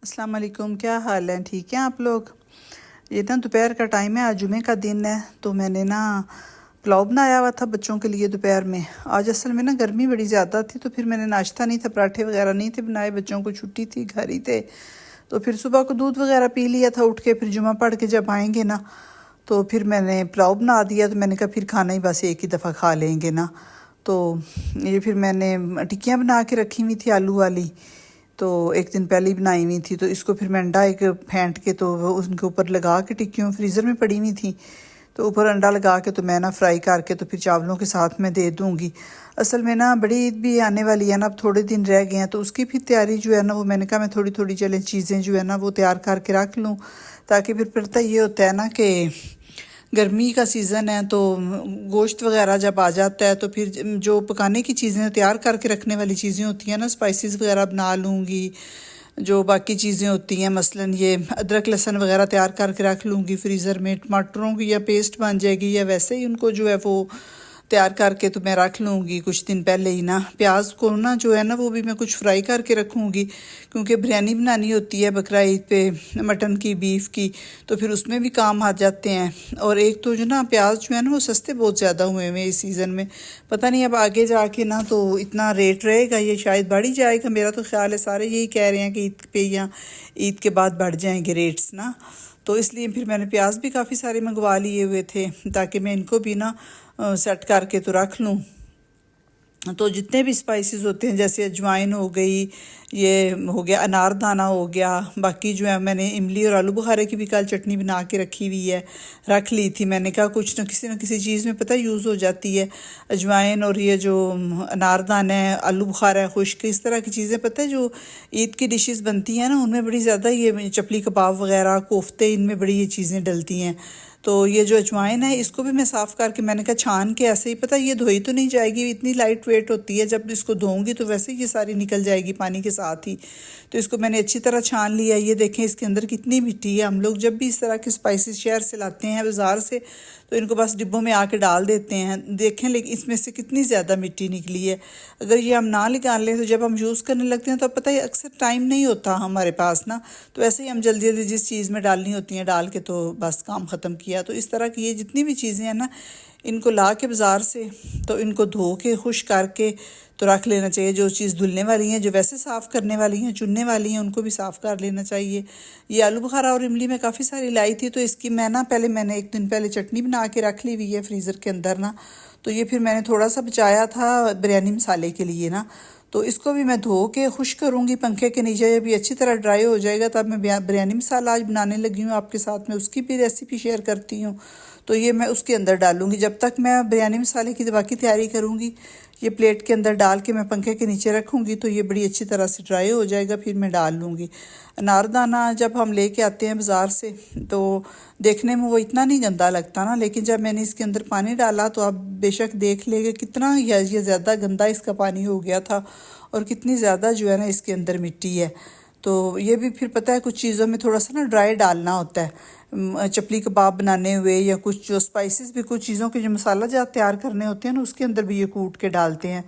अस्सलाम वालेकुम, क्या हाल है? ठीक है आप लोग? ये ना दोपहर का टाइम है, आज जुमे का दिन है, तो मैंने ना पुलाव बनाया हुआ था बच्चों के लिए दोपहर में। आज असल में ना गर्मी बड़ी ज़्यादा थी, तो फिर मैंने नाश्ता नहीं था, पराठे वगैरह नहीं थे बनाए, बच्चों को छुट्टी थी, घर ही थे। तो फिर सुबह को दूध वगैरह पी लिया था उठ के, फिर जुमा पढ़ के जब आएंगे ना तो फिर मैंने पुलाव बना दिया। तो मैंने कहा फिर खाना ही बस एक ही दफ़ा खा लेंगे ना। तो ये फिर मैंने टिक्कियाँ बना के रखी हुई थी आलू वाली, तो एक दिन पहले ही बनाई हुई थी। तो इसको फिर मैं अंडा एक फेंट के तो वो उनके ऊपर लगा के, टिक्कियों फ्रीज़र में पड़ी हुई थी, तो ऊपर अंडा लगा के तो मैं ना फ्राई करके तो फिर चावलों के साथ में दे दूँगी। असल में ना बड़ी ईद भी आने वाली है ना, अब थोड़े दिन रह गए हैं, तो उसकी भी तैयारी जो है ना वो मैंने कहा मैं थोड़ी थोड़ी चलें चीज़ें जो है ना वो तैयार करके रख लूँ, ताकि फिर पता ये होता है ना कि गर्मी का सीज़न है, तो गोश्त वगैरह जब आ जाता है तो फिर जो पकाने की चीज़ें तैयार करके रखने वाली चीज़ें होती हैं ना, स्पाइसेस वगैरह बना लूँगी। जो बाकी चीज़ें होती हैं मसलन ये अदरक लहसुन वगैरह तैयार करके रख लूँगी फ्रीज़र में। टमाटरों की या पेस्ट बन जाएगी या वैसे ही उनको जो है वो तैयार करके तो मैं रख लूँगी कुछ दिन पहले ही ना। प्याज को ना जो है ना वो भी मैं कुछ फ्राई करके रखूँगी, क्योंकि बिरयानी बनानी होती है बकरा ईद पे, मटन की, बीफ की, तो फिर उसमें भी काम आ जाते हैं। और एक तो जो ना प्याज जो है ना वो सस्ते बहुत ज़्यादा हुए हुए इस सीज़न में, पता नहीं अब आगे जाके ना तो इतना रेट रहेगा, ये शायद बढ़ ही जाएगा। मेरा तो ख्याल है सारे यही कह रहे हैं कि ईद पे या ईद के बाद बढ़ जाएंगे रेट्स ना। तो इसलिए फिर मैंने प्याज भी काफ़ी सारे मंगवा लिए हुए थे, ताकि मैं इनको भी ना सेट करके तो रख लूँ। तो जितने भी स्पाइसेस होते हैं, जैसे अजवाइन हो गई, ये हो गया अनारदाना हो गया, बाकी जो है मैंने इमली और आलू बुखारे की भी कल चटनी बना के रखी हुई है, रख ली थी। मैंने कहा कुछ न किसी चीज़ में पता यूज़ हो जाती है अजवाइन, और ये जो अनारदाना है, आलू बुखारा है खुश्क, इस तरह की चीज़ें पता है जो ईद की डिशेस बनती हैं ना उनमें बड़ी ज़्यादा ये चपली कबाब वगैरह, कोफ्ते, इनमें बड़ी ये चीज़ें डलती हैं। तो ये जो अजवाइन है इसको भी मैं साफ़ करके मैंने कहा छान के ऐसे ही, पता ये धोई तो नहीं जाएगी, इतनी लाइट वेट होती है, जब इसको धोऊंगी तो वैसे ही ये सारी निकल जाएगी पानी के साथ ही। तो इसको मैंने अच्छी तरह छान लिया। ये देखें इसके अंदर कितनी मिट्टी है। हम लोग जब भी इस तरह के स्पाइसेस शहर से लाते हैं बाज़ार से, तो इनको बस डिब्बों में आके डाल देते हैं, देखें लेकिन इसमें से कितनी ज़्यादा मिट्टी निकली है। अगर ये हम ना निकाल लें तो जब हम यूज़ करने लगते हैं तो पता है अक्सर टाइम नहीं होता हमारे पास ना, तो ऐसे ही हम जल्दी जल्दी जिस चीज़ में डालनी होती हैं डाल के तो बस काम ख़त्म किया। तो इस तरह की ये जितनी भी चीज़ें हैं ना, इनको ला के बाज़ार से तो इनको धो के खुश करके तो रख लेना चाहिए। जो चीज़ धुलने वाली हैं, जो वैसे साफ़ करने वाली हैं, चुनने वाली हैं, उनको भी साफ़ कर लेना चाहिए। ये आलू बुखारा और इमली में काफ़ी सारी लाई थी, तो इसकी मैं ना मैंने एक दिन पहले चटनी बना के रख ली हुई है फ्रीज़र के अंदर ना। तो ये फिर मैंने थोड़ा सा बचाया था बिरयानी मसाले के लिए ना, तो इसको भी मैं धो के खुश करूँगी पंखे के नीचे। जब ये अच्छी तरह ड्राई हो जाएगा तब मैं बिरयानी मसाला आज बनाने लगी हूँ आपके साथ में, उसकी भी रेसिपी शेयर करती हूँ। तो ये मैं उसके अंदर डालूँगी। जब तक मैं बिरयानी मसाले की बाकी तैयारी करूँगी, ये प्लेट के अंदर डाल के मैं पंखे के नीचे रखूँगी, तो ये बड़ी अच्छी तरह से ड्राई हो जाएगा, फिर मैं डाल लूँगी। अनारदाना जब हम लेके आते हैं बाज़ार से तो देखने में वो इतना नहीं गंदा लगता ना, लेकिन जब मैंने इसके अंदर पानी डाला तो आप बेशक देख लेंगे कितना ये ज़्यादा गंदा इसका पानी हो गया था, और कितनी ज़्यादा जो है ना इसके अंदर मिट्टी है। तो ये भी फिर पता है कुछ चीज़ों में थोड़ा सा ना ड्राई डालना होता है, चपली कबाब बनाने हुए या कुछ जो स्पाइसेस भी, कुछ चीज़ों के जो मसाला जात तैयार करने होते हैं ना उसके अंदर भी ये कूट के डालते हैं।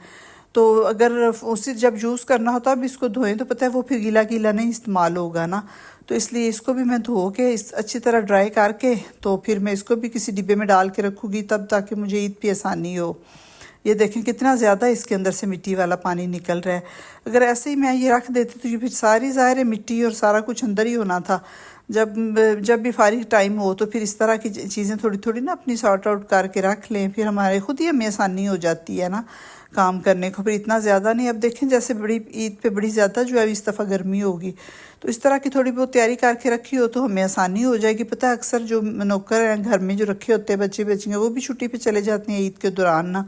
तो अगर उसे जब यूज़ करना होता है अब इसको धोएं तो पता है वो फिर गीला गीला नहीं इस्तेमाल होगा ना, तो इसलिए इसको भी मैं धो के इस अच्छी तरह ड्राई करके तो फिर मैं इसको भी किसी डिब्बे में डाल के रखूँगी तब, ताकि मुझे ईद पे आसानी हो। ये देखें कितना ज़्यादा इसके अंदर से मिट्टी वाला पानी निकल रहा है। अगर ऐसे ही मैं ये रख देती तो ये फिर सारी ज़ाहिर है मिट्टी और सारा कुछ अंदर ही होना था। जब भी फारिग टाइम हो तो फिर इस तरह की चीज़ें थोड़ी थोड़ी ना अपनी सॉर्ट आउट करके रख लें, फिर हमारे खुद ही हमें आसानी हो जाती है ना काम करने को, फिर इतना ज़्यादा नहीं। अब देखें जैसे बड़ी ईद पे बड़ी ज़्यादा जो है इस दफ़ा गर्मी होगी, तो इस तरह की थोड़ी बहुत तैयारी करके रखी हो तो हमें आसानी हो जाएगी। पता है अक्सर जो नौकर हैं घर में जो रखे होते हैं बच्चे बच्चियाँ, वो भी छुट्टी पे चले जाते हैं ईद के दौरान ना,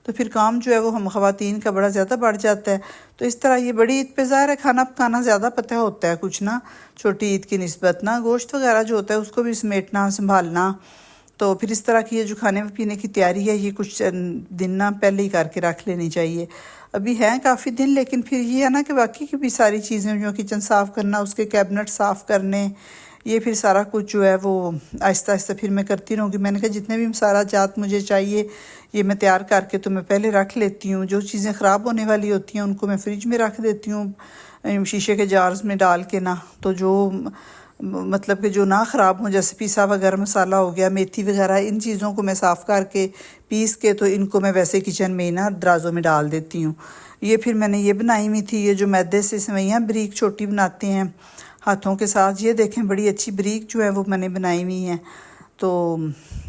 तो फिर काम जो है वो हम ख़वातीन का बड़ा ज़्यादा बढ़ जाता है। तो इस तरह ये बड़ी ईद पे ज़ाहिर है खाना पकाना ज़्यादा पता होता है कुछ ना, छोटी ईद की निस्बत ना गोश्त वगैरह जो होता है उसको भी समेटना संभालना। तो फिर इस तरह की ये जो खाने पीने की तैयारी है ये कुछ दिन ना पहले ही करके रख लेनी चाहिए। अभी हैं काफ़ी दिन, लेकिन फिर ये है ना कि बाकी की भी सारी चीज़ें जो किचन साफ़ करना, उसके कैबिनेट साफ़ करने, ये फिर सारा कुछ जो है वो आहिस्ता आहिस्ता फिर मैं करती रहूँगी। मैंने कहा जितने भी मसाला जात मुझे चाहिए ये मैं तैयार करके तो मैं पहले रख लेती हूँ। जो चीज़ें ख़राब होने वाली होती हैं उनको मैं फ्रिज में रख देती हूँ, शीशे के जार्स में डाल के ना, तो जो मतलब कि जो ना ख़राब हो, जैसे पिसा हुआ गरम मसाला हो गया, मेथी वगैरह, इन चीज़ों को मैं साफ़ करके पीस के तो इनको मैं वैसे किचन में ही ना दराज़ों में डाल देती हूँ। ये फिर मैंने ये बनाई हुई थी, ये जो मैदे से सेवइयाँ बारीक छोटी बनाते हैं हाथों के साथ, ये देखें बड़ी अच्छी बारीक जो है वो मैंने बनाई हुई हैं। तो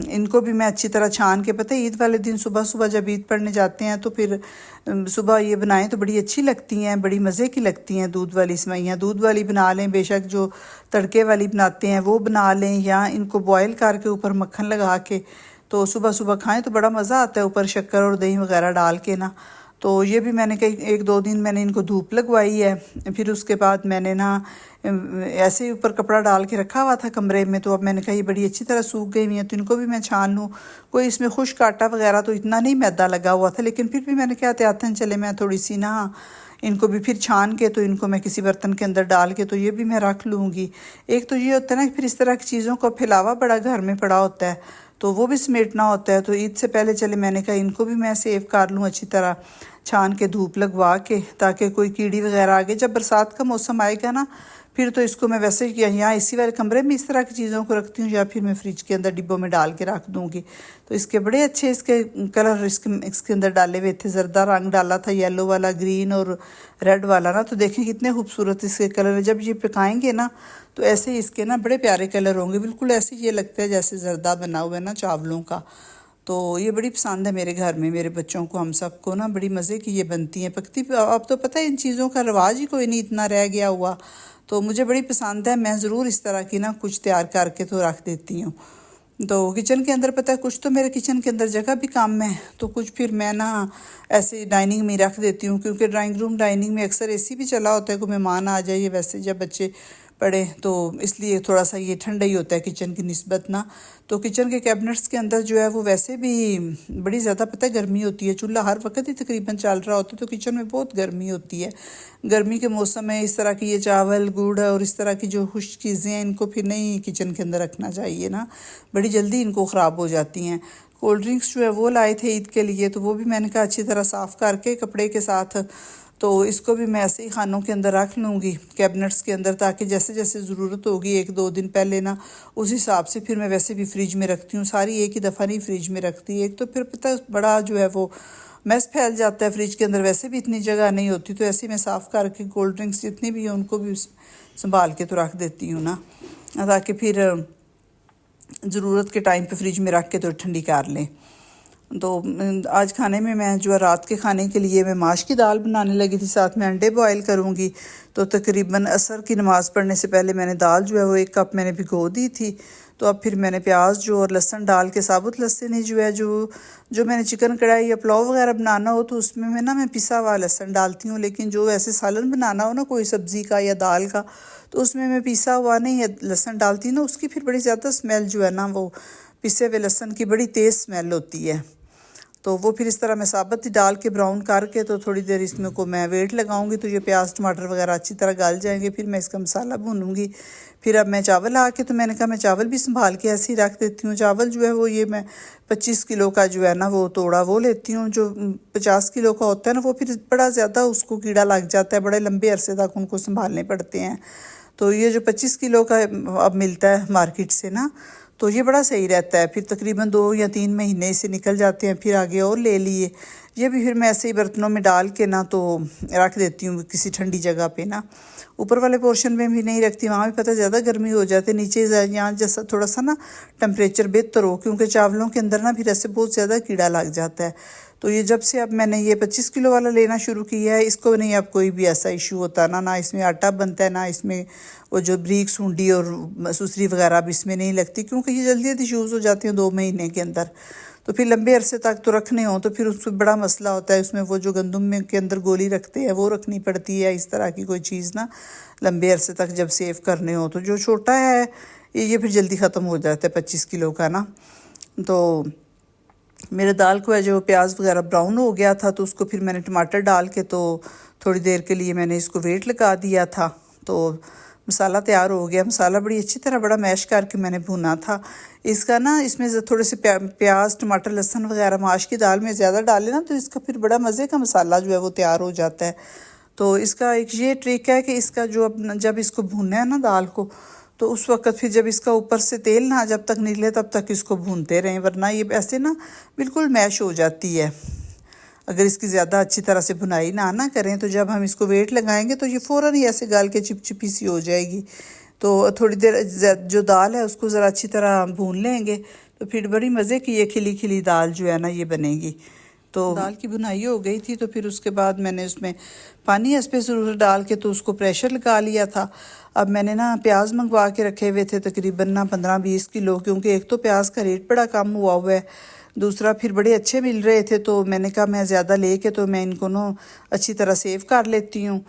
इनको भी मैं अच्छी तरह छान के, पता है ईद वाले दिन सुबह सुबह जब ईद पढ़ने जाते हैं तो फिर सुबह ये बनाएं तो बड़ी अच्छी लगती हैं, बड़ी मज़े की लगती हैं। दूध वाली सेवइयाँ दूध वाली बना लें, बेशक जो तड़के वाली बनाते हैं वो बना लें, या इनको बॉयल करके ऊपर मक्खन लगा के तो सुबह सुबह खाएं तो बड़ा मज़ा आता है, ऊपर शक्कर और दही वगैरह डाल के ना। तो ये भी मैंने कई 1-2 दिन मैंने इनको धूप लगवाई है। फिर उसके बाद मैंने ना ऐसे ही ऊपर कपड़ा डाल के रखा हुआ था कमरे में, तो अब मैंने कहा ये बड़ी अच्छी तरह सूख गई हुई हैं तो इनको भी मैं छान लूँ। कोई इसमें खुश्क आटा वगैरह तो इतना नहीं मैदा लगा हुआ था, लेकिन फिर भी मैंने क्या एहतियातन चले मैं थोड़ी सी ना इनको भी फिर छान के तो इनको मैं किसी बर्तन के अंदर डाल के तो ये भी मैं रख लूँगी। एक तो ये होता है ना कि फिर इस तरह की चीज़ों का फैलावा बड़ा घर में पड़ा होता है तो वो भी समेटना होता है। तो ईद से पहले चले मैंने कहा इनको भी मैं सेव कर लूँ अच्छी तरह छान के धूप लगवा के, ताकि कोई कीड़ी वगैरह आगे जब बरसात का मौसम आएगा ना फिर तो इसको मैं वैसे ही यहाँ इसी वाले कमरे में इस तरह की चीज़ों को रखती हूँ, या फिर मैं फ्रिज के अंदर डिब्बों में डाल के रख दूँगी। तो इसके बड़े अच्छे इसके कलर इसके अंदर डाले हुए थे, जर्दा रंग डाला था, येलो वाला, ग्रीन और रेड वाला ना। तो देखें कितने खूबसूरत इसके कलर है। जब ये पकाएंगे ना तो ऐसे इसके ना बड़े प्यारे कलर होंगे, बिल्कुल ऐसे ये लगता है जैसे जर्दा बना हुआ है ना चावलों का। तो ये बड़ी पसंद है मेरे घर में, मेरे बच्चों को, हम सबको ना बड़ी मज़े की ये बनती हैं पकती। अब तो पता है इन चीज़ों का रिवाज ही कोई नहीं इतना रह गया हुआ, तो मुझे बड़ी पसंद है। मैं ज़रूर इस तरह की ना कुछ तैयार करके तो रख देती हूँ। तो किचन के अंदर पता है कुछ तो मेरे किचन के अंदर जगह भी कम है, तो कुछ फिर मैं ना ऐसे डाइनिंग में रख देती हूँ, क्योंकि ड्राइंग रूम डाइनिंग में अक्सर एसी भी चला होता है, कोई मेहमान आ जाइए वैसे जब बच्चे पड़े तो इसलिए थोड़ा सा ये ठंडा ही होता है किचन की निस्बत ना। तो किचन के कैबिनेट्स के अंदर जो है वो वैसे भी बड़ी ज़्यादा पता है गर्मी होती है, चूल्हा हर वक्त ही तकरीबन चल रहा होता है, तो किचन में बहुत गर्मी होती है। गर्मी के मौसम में इस तरह की ये चावल गुड़ और इस तरह की जो खुश्क चीज़ें हैं इनको फिर नहीं किचन के अंदर रखना चाहिए ना, बड़ी जल्दी इनको ख़राब हो जाती हैं। कोल्ड ड्रिंक्स जो है वो लाए थे ईद के लिए, तो वो भी मैंने कहा अच्छी तरह साफ़ करके कपड़े के साथ, तो इसको भी मैं ऐसे ही खानों के अंदर रख लूँगी कैबिनेट्स के अंदर, ताकि जैसे जैसे ज़रूरत होगी 1-2 दिन पहले ना उस हिसाब से फिर मैं वैसे भी फ्रिज में रखती हूँ, सारी एक ही दफ़ा नहीं फ्रिज में रखती। एक तो फिर पता बड़ा जो है वो मैस फैल जाता है फ्रिज के अंदर, वैसे भी इतनी जगह नहीं होती, तो ऐसे ही मैं साफ़ करके कोल्ड ड्रिंक्स जितनी भी हैं उनको भी संभाल के तो रख देती हूँ ना, ताकि फिर ज़रूरत के टाइम पे फ्रिज में रख के तो ठंडी कर लें। तो आज खाने में मैं जो है रात के खाने के लिए मैं माश की दाल बनाने लगी थी, साथ में अंडे बॉयल करूँगी। तो तकरीबन असर की नमाज़ पढ़ने से पहले मैंने दाल जो है वो 1 कप मैंने भिगो दी थी। तो अब फिर मैंने प्याज जो और लहसुन डाल के, साबुत लहसुन ही जो है जो मैंने चिकन कढ़ाई या पुलाव वगैरह बनाना हो तो उसमें मैं ना पिसा हुआ लहसुन डालती हूँ, लेकिन जो ऐसे सालन बनाना हो ना कोई सब्ज़ी का या दाल का तो उसमें मैं पिसा हुआ नहीं लहसुन डालती ना, उसकी फिर बड़ी ज़्यादा स्मेल जो है ना वो पिसे हुए लहसुन की बड़ी तेज़ स्मेल होती है। तो वो फिर इस तरह मैं साबुत ही डाल के ब्राउन करके तो थोड़ी देर इसमें को मैं वेट लगाऊंगी, तो ये प्याज टमाटर वगैरह अच्छी तरह गल जाएंगे, फिर मैं इसका मसाला भूनूंगी। फिर अब मैं चावल आके तो मैंने कहा मैं चावल भी संभाल के ऐसे ही रख देती हूँ। चावल जो है वो ये मैं 25 किलो का जो है ना वो तोड़ा वो लेती हूँ, जो 50 किलो का होता है ना वो फिर बड़ा ज़्यादा उसको कीड़ा लग जाता है, बड़े लंबे अरसे तक उनको संभालने पड़ते हैं। तो ये जो 25 किलो का अब मिलता है मार्केट से ना, तो ये बड़ा सही रहता है, फिर तकरीबन 2 या 3 महीने इसे निकल जाते हैं, फिर आगे और ले लिए। ये भी फिर मैं ऐसे ही बर्तनों में डाल के ना तो रख देती हूँ किसी ठंडी जगह पे ना, ऊपर वाले पोर्शन में भी नहीं रखती, वहाँ भी पता ज़्यादा गर्मी हो जाती है, नीचे यहाँ जैसा थोड़ा सा ना टेम्परेचर बेहतर हो, क्योंकि चावलों के अंदर ना फिर ऐसे बहुत ज़्यादा कीड़ा लग जाता है। तो ये जब से अब मैंने ये 25 किलो वाला लेना शुरू किया है, इसको नहीं अब कोई भी ऐसा इशू होता ना इसमें आटा बनता है, ना इसमें वो जो ब्रीक सूंडी और सुसरी वगैरह अब इसमें नहीं लगती, क्योंकि ये जल्दी जल्दी यूज़ हो जाती हैं 2 महीने के अंदर। तो फिर लंबे अरसे तक तो रखने हो तो फिर उसमें बड़ा मसला होता है, उसमें वो जो गंदम में के अंदर गोली रखते हैं वो रखनी पड़ती है, इस तरह की कोई चीज़ ना लंबे अरसे तक जब सेव करने हो। तो जो छोटा है ये फिर जल्दी ख़त्म हो जाता है 25 किलो का ना। तो मेरे दाल को है जो प्याज वगैरह ब्राउन हो गया था, तो उसको फिर मैंने टमाटर डाल के तो थोड़ी देर के लिए मैंने इसको वेट लगा दिया था, तो मसाला तैयार हो गया। मसाला बड़ी अच्छी तरह बड़ा मैश करके मैंने भुना था इसका ना, इसमें थोड़े से प्याज टमाटर लहसुन वगैरह माश की दाल में ज़्यादा डाले ना तो इसका फिर बड़ा मज़े का मसाला जो है वो तैयार हो जाता है। तो इसका एक ये ट्रिक है कि इसका जो अपना जब इसको भूनना है ना दाल को, तो उस वक्त फिर जब इसका ऊपर से तेल ना जब तक निकले तब तक इसको भूनते रहें, वरना ये ऐसे ना बिल्कुल मैश हो जाती है। अगर इसकी ज़्यादा अच्छी तरह से भुनाई ना करें तो जब हम इसको वेट लगाएंगे तो ये फ़ौरन ही ऐसे गाल के चिपचिपी सी हो जाएगी। तो थोड़ी देर जो दाल है उसको ज़रा अच्छी तरह भून लेंगे तो फिर बड़ी मज़े की ये खिली खिली दाल जो है ना ये बनेगी। तो दाल की भुनाई हो गई थी, तो फिर उसके बाद मैंने उसमें पानी इस पे ज़रूर डाल के तो उसको प्रेशर लगा लिया था। अब मैंने ना प्याज मंगवा के रखे हुए थे तकरीबन ना 15-20 किलो, क्योंकि एक तो प्याज का रेट बड़ा कम हुआ हुआ है, दूसरा फिर बड़े अच्छे मिल रहे थे। तो मैंने कहा मैं ज़्यादा लेके तो मैं इनको ना अच्छी तरह सेव कर लेती हूँ।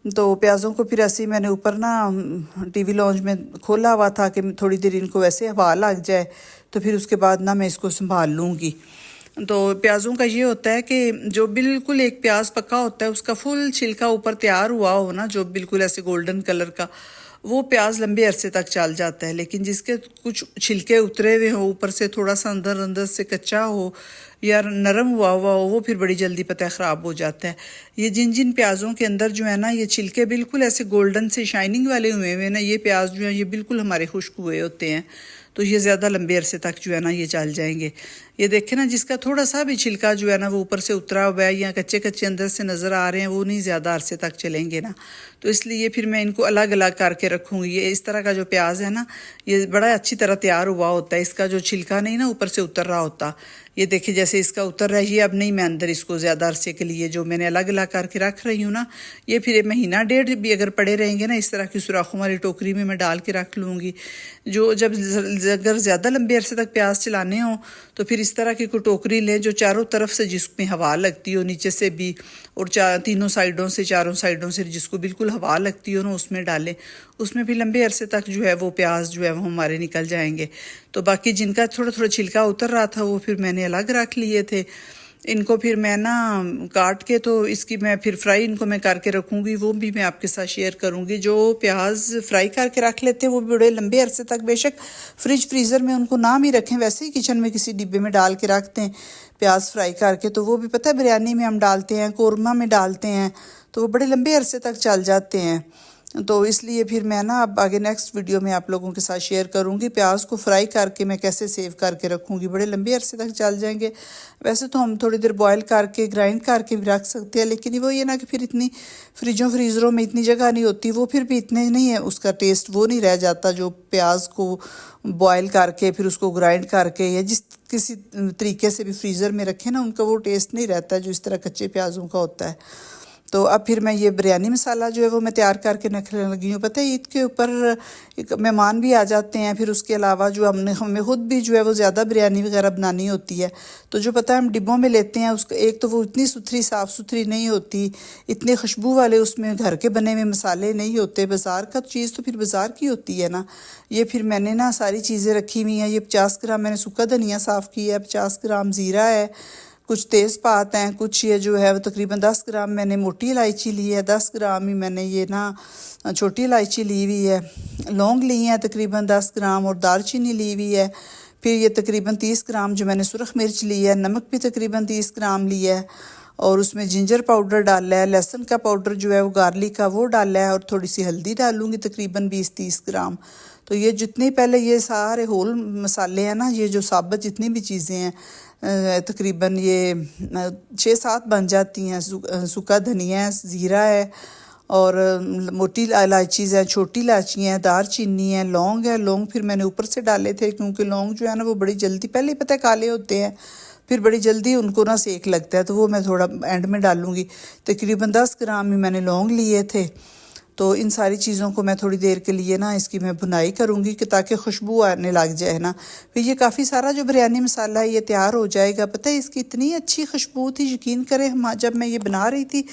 तो प्याज़ों को फिर ऐसे ही मैंने ऊपर ना टीवी लॉन्च में खोला हुआ था कि थोड़ी देर इनको वैसे हवा लग जाए, तो फिर उसके बाद ना मैं इसको संभाल लूँगी। तो प्याज़ों का ये होता है कि जो बिल्कुल एक प्याज पका होता है उसका फुल छिलका ऊपर तैयार हुआ हो ना, जो बिल्कुल ऐसे गोल्डन कलर का, वो प्याज लंबे अरसे तक चल जाता है। लेकिन जिसके कुछ छिलके उतरे हुए हो, ऊपर से थोड़ा सा अंदर से कच्चा हो या नरम हुआ हो, वो फिर बड़ी जल्दी पता है ख़राब हो जाता है। ये जिन प्याज़ों के अंदर जो है ना ये छिलके बिल्कुल ऐसे गोल्डन से शाइनिंग वाले हुए हुए ना, ये प्याज जो है ये बिल्कुल हमारे खुश्क हुए होते हैं, तो ये ज़्यादा लंबे अरसे तक जो है ना ये चल जाएंगे। ये देखें ना, जिसका थोड़ा सा भी छिलका जो है ना वो ऊपर से उतरा हुआ है या कच्चे कच्चे अंदर से नज़र आ रहे हैं, वो नहीं ज़्यादा अरसे तक चलेंगे ना। तो इसलिए फिर मैं इनको अलग अलग करके रखूँगी। ये इस तरह का जो प्याज है ना ये बड़ा अच्छी तरह तैयार हुआ होता है, इसका जो छिलका नहीं ना ऊपर से उतर रहा होता। ये देखिए जैसे इसका उतर रहा है, ये अब नहीं मैं अंदर इसको ज़्यादा अरसे के लिए जो मैंने अलग अलग करके रख रही हूँ ना, ये फिर 1-1.5 भी अगर पड़े रहेंगे ना इस तरह की सुराखों वाली टोकरी में मैं डाल के रख लूँगी। जो जब अगर ज़्यादा लंबे अरसे तक प्याज चलाने हों तो फिर इस तरह की कोई टोकरी लें जो चारों तरफ से जिसमें हवा लगती हो, नीचे से भी और तीनों साइडों से, चारों साइडों से जिसको बिल्कुल हवा लगती हो ना उसमें डालें। उसमें भी लंबे अरसे तक जो है वो प्याज जो है वो हमारे निकल जाएंगे। तो बाकी जिनका थोड़ा थोड़ा छिलका उतर रहा था वो फिर मैंने अलग रख लिए थे। इनको फिर मैं ना काट के तो इसकी मैं फिर फ्राई इनको मैं करके रखूँगी, वो भी मैं आपके साथ शेयर करूँगी। जो प्याज फ्राई करके रख लेते हैं वो बड़े लंबे अरसे तक, बेशक फ्रिज फ्रीज़र में उनको ना भी रखें, वैसे ही किचन में किसी डिब्बे में डाल के रखते हैं प्याज फ्राई करके, तो वो भी पता है बिरयानी में हम डालते हैं, कौरमा में डालते हैं, तो वो बड़े लंबे अरसे तक चल जाते हैं। तो इसलिए फिर मैं ना अब आगे नेक्स्ट वीडियो में आप लोगों के साथ शेयर करूंगी प्याज को फ्राई करके मैं कैसे सेव करके रखूंगी, बड़े लंबे अरसे तक चल जाएंगे। वैसे तो हम थोड़ी देर बॉयल करके ग्राइंड करके भी रख सकते हैं, लेकिन वो ये ना कि फिर इतनी फ्रिजों फ्रीज़रों में इतनी जगह नहीं होती, वो फिर भी इतने नहीं है उसका टेस्ट वो नहीं रह जाता जो प्याज को बॉयल करके फिर उसको ग्राइंड करके या जिस किसी तरीके से भी फ्रीज़र में रखें ना उनका वो टेस्ट नहीं रहता जो इस तरह कच्चे प्याज़ों का होता है। तो अब फिर मैं ये बिरयानी मसाला जो है वो मैं तैयार करके रखने लगी हूँ। पता है ईद के ऊपर मेहमान भी आ जाते हैं, फिर उसके अलावा जो हमें खुद भी जो है वो ज़्यादा बिरयानी वगैरह बनानी होती है, तो जो पता है हम डिब्बों में लेते हैं उसका एक तो वो इतनी सुथरी साफ़ सुथरी नहीं होती, इतने खुशबू वाले उसमें घर के बने हुए मसाले नहीं होते, बाज़ार का चीज़ तो फिर बाज़ार की होती है ना। ये फिर मैंने ना सारी चीज़ें रखी हुई हैं। ये 50 ग्राम मैंने सूखा धनिया साफ़ किया है, 50 ग्राम ज़ीरा है, कुछ तेज़पात हैं, कुछ ये जो है वो तकरीबन 10 ग्राम मैंने मोटी इलायची ली है, 10 ग्राम ही मैंने ये ना छोटी इलायची ली हुई है, लौंग ली है तकरीबन 10 ग्राम और दालचीनी ली हुई है। फिर ये तकरीबन 30 ग्राम जो मैंने सुरख मिर्च ली है, नमक भी तकरीबन 30 ग्राम लिया है और उसमें जिंजर पाउडर डाला है, लहसुन का पाउडर जो है वो गार्लिक का वो डाला है और थोड़ी सी हल्दी डालूँगी तकरीबन 20-30 ग्राम। तो ये जितने पहले ये सारे होल मसाले हैं ना, ये जो साबुत जितनी भी चीज़ें हैं तकरीबन ये 6-7 बन जाती हैं। सूखा धनिया है, ज़ीरा है और मोटी इलायचीज़ हैं, छोटी इलायचियाँ हैं, दालचीनी है, लौंग है। लौंग फिर मैंने ऊपर से डाले थे क्योंकि लौंग जो है ना वो बड़ी जल्दी, पहले ही पता है काले होते हैं, फिर बड़ी जल्दी उनको ना सेक लगता है, तो वो मैं थोड़ा एंड में डालूँगी। तकरीबन 10 ग्राम ही मैंने लौंग लिए थे। तो इन सारी चीज़ों को मैं थोड़ी देर के लिए ना इसकी मैं भुनाई करूँगी कि ताकि खुशबू आने लग जाए ना। फिर ये काफ़ी सारा जो बिरयानी मसाला है ये तैयार हो जाएगा। पता है इसकी इतनी अच्छी खुशबू थी, यकीन करें हम जब मैं ये बना रही थी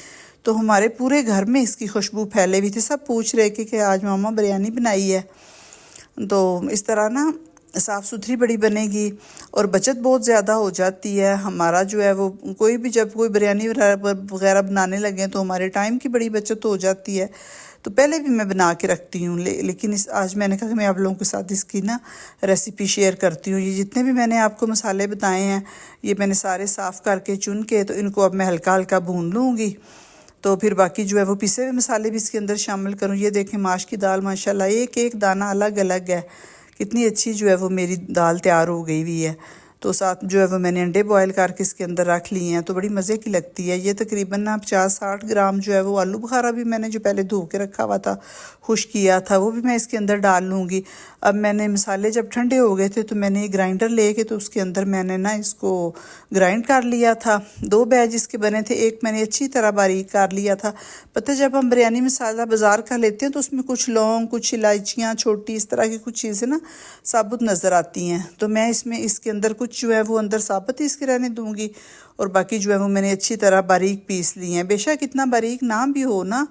तो हमारे पूरे घर में इसकी खुशबू फैले हुई थी। सब पूछ रहे कि आज मामा बिरयानी बनाई है। तो इस तरह ना साफ़ सुथरी बड़ी बनेगी और बचत बहुत ज़्यादा हो जाती है। हमारा जो है वो कोई भी जब कोई बिरयानी वगैरह बनाने लगे तो हमारे टाइम की बड़ी बचत हो जाती है। तो पहले भी मैं बना के रखती हूँ, लेकिन आज मैंने कहा कि मैं आप लोगों के साथ इसकी ना रेसिपी शेयर करती हूँ। ये जितने भी मैंने आपको मसाले बताए हैं ये मैंने सारे साफ़ करके चुन के तो इनको अब मैं हल्का हल्का भून लूँगी। तो फिर बाकी जो है वो पिसे हुए मसाले भी इसके अंदर शामिल करूँ। ये देखें माश की दाल माशाल्लाह एक एक दाना अलग अलग है, कितनी अच्छी जो है वो मेरी दाल तैयार हो गई हुई है। तो साथ जो है वो मैंने अंडे बॉयल करके इसके अंदर रख लिए हैं, तो बड़ी मज़े की लगती है। ये तकरीबन ना 50-60 ग्राम जो है वो आलू बुखारा भी मैंने जो पहले धो के रखा हुआ था, खुश किया था, वो भी मैं इसके अंदर डाल लूँगी। अब मैंने मसाले जब ठंडे हो गए थे तो मैंने एक ग्राइंडर लेके तो उसके अंदर मैंने ना इसको ग्राइंड कर लिया था। 2 बैच इसके बने थे, एक मैंने अच्छी तरह बारीक कर लिया था। पता है जब हम बिरयानी मसाला बाज़ार का लेते हैं तो उसमें कुछ लौंग, कुछ इलायचियाँ छोटी, इस तरह की कुछ चीज़ें ना साबुत नज़र आती हैं। तो मैं इसमें इसके अंदर कुछ जो है वो अंदर साबुत ही इसके रहने दूँगी, और बाकी जो है वो मैंने अच्छी तरह बारीक पीस ली हैं। बेशक इतना बारीक ना भी हो ना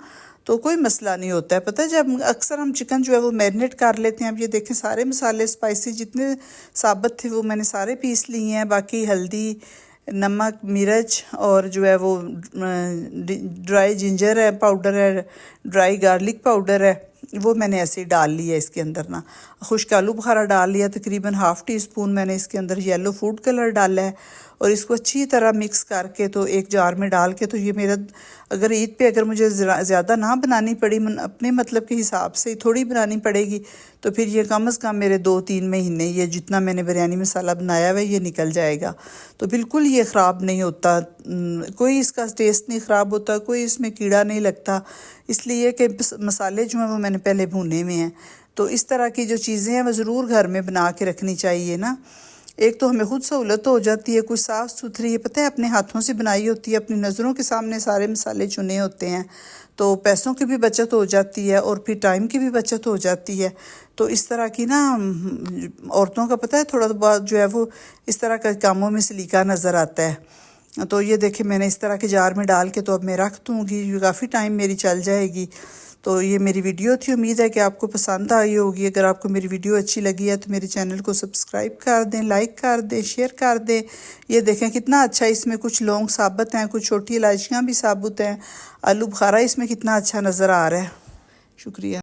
तो कोई मसला नहीं होता है। पता है जब अक्सर हम चिकन जो है वो मैरिनेट कर लेते हैं। अब ये देखें सारे मसाले स्पाइसी जितने साबुत थे वो मैंने सारे पीस लिए हैं। बाकी हल्दी, नमक, मिर्च और जो है वो ड्राई जिंजर है पाउडर है, ड्राई गार्लिक पाउडर है, वो मैंने ऐसे ही डाल लिया इसके अंदर ना। खुश्क आलू बुखारा डाल लिया, तकरीबन ½ टी-स्पून मैंने इसके अंदर येलो फूड कलर डाला है, और इसको अच्छी तरह मिक्स करके तो एक जार में डाल के, तो ये मेरा अगर ईद पे अगर मुझे ज़्यादा ना बनानी पड़ी, अपने मतलब के हिसाब से थोड़ी बनानी पड़ेगी, तो फिर ये कम अज़ कम मेरे 2-3 महीने ये जितना मैंने बिरयानी मसाला बनाया हुआ है ये निकल जाएगा। तो बिल्कुल ये ख़राब नहीं होता, कोई इसका टेस्ट नहीं ख़राब होता, कोई इसमें कीड़ा नहीं लगता, इसलिए कि मसाले जो हैं वो मैंने पहले भुने हुए हैं। तो इस तरह की जो चीज़ें हैं वो ज़रूर घर में बना के रखनी चाहिए ना। एक तो हमें खुद सहूलत हो जाती है, कुछ साफ़ सुथरी है, पता है अपने हाथों से बनाई होती है, अपनी नज़रों के सामने सारे मसाले चुने होते हैं, तो पैसों की भी बचत हो जाती है और फिर टाइम की भी बचत हो जाती है। तो इस तरह की ना औरतों का पता है थोड़ा बहुत जो है वो इस तरह के कामों में सलीका नज़र आता है। तो ये देखें मैंने इस तरह के जार में डाल के तो अब मैं रख दूँगी, काफ़ी टाइम मेरी चल जाएगी। तो ये मेरी वीडियो थी, उम्मीद है कि आपको पसंद आई होगी। अगर आपको मेरी वीडियो अच्छी लगी है तो मेरे चैनल को सब्सक्राइब कर दें, लाइक कर दें, शेयर कर दें। ये देखें कितना अच्छा इसमें कुछ लौंग साबुत हैं, कुछ छोटी इलायचियाँ भी साबुत हैं, आलू बुखारा इसमें कितना अच्छा नज़र आ रहा है। शुक्रिया।